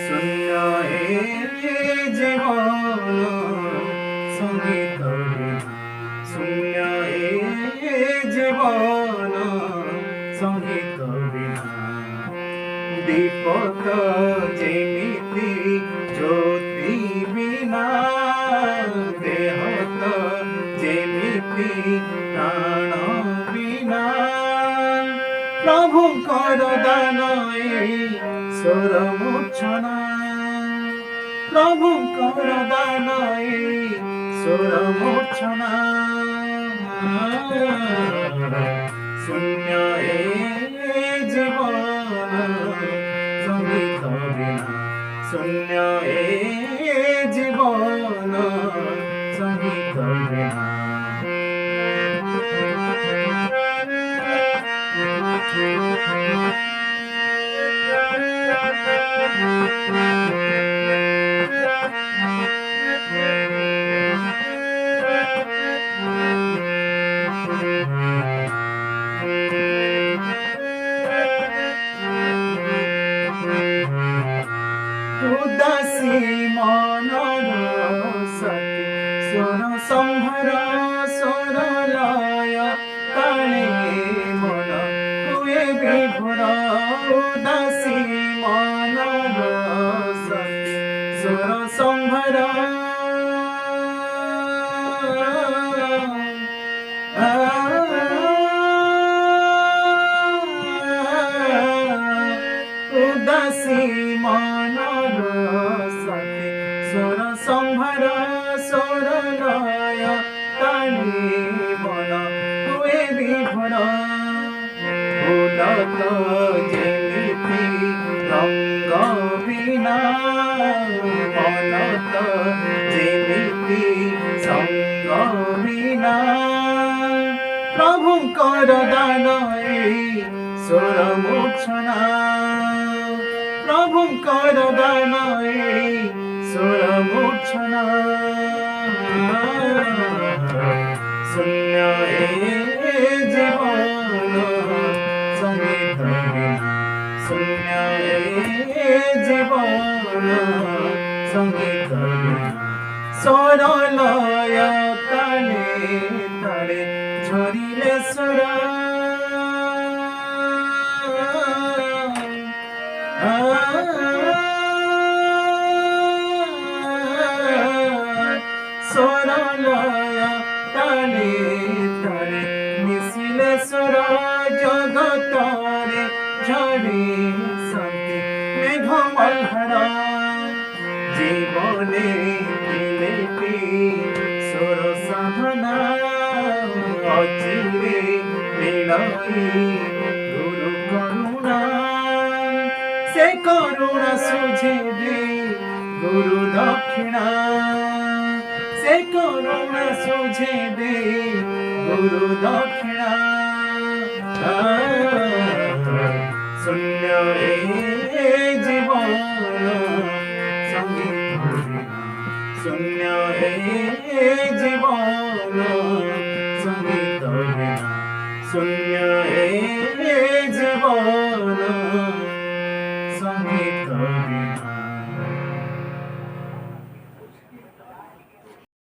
শূন্য এ জীবন সঙ্গীত বিনা, শূন্য এ জীবন সঙ্গীত বিনা। দীপক যেমিতি জ্যোতি বিনা, দেহ তো যেমিতি প্ରାଣ বিনা। প্রভুଙ୍କର ଦାନ ଈଶ୍ୱର ମୂର୍ଚ୍ଛନା, ପ୍ରଭୁଙ୍କର ଦାନ ଈଶ୍ୱର ମୂର୍ଚ୍ଛନା। ଶୂନ୍ୟ ଏ ଜୀବନ ସଙ୍ଗୀତ ବିନା, ଶୂନ୍ୟ ଏ ଜୀବନ ସଙ୍ଗୀତ ବିନା। উদাসী মনর সতী স্বর সম্ভর স্বর লয় তালে মন হুয়ে বিভোর। উদাসী মনর সতী স্বর সম্ভর উদাসী মনর সতী স্বর সম্ভর স্বর লয় তালে মন হুয়ে বিভোর। ফুলত যেমিতি রঙ্গ বিনা, মন তো যেমিতি সঙ্গ বিনা। প্রভুଙ୍କର ଦାନ ଈଶ୍ୱର ମୂର୍ଚ୍ଛନା, প্রভুଙ୍କର ଦାନ ଈଶ୍ୱର ମୂର୍ଚ୍ଛନା। ଶୂନ୍ୟ ଏ ଜୀବନ ସଙ୍ଗୀତ ବିନା, ଶୂନ୍ୟ ଏ ଜୀବନ ସଙ୍ଗୀତ ବିନା। ସ୍ୱର ଲୟ ତାଳେ ତାଳେ ঝরিলে স্বর, স্বর লয় তালে তালে মিশিলে স্বর। জগতরে ঝরে শান্তি মেঘ মল্হার, জীবনে মিলেটি স্বর সাধনা। অচিরে মিলই গুরু করুণা, সে করুণা সুঝে দে গুরু দক্ষিণা, সে করুণা সুঝে দে গুরু দক্ষিণা। শূন্য এ জীবন সঙ্গীত বিনা, শূন্য এ জীবন সঙ্গীত বিনা।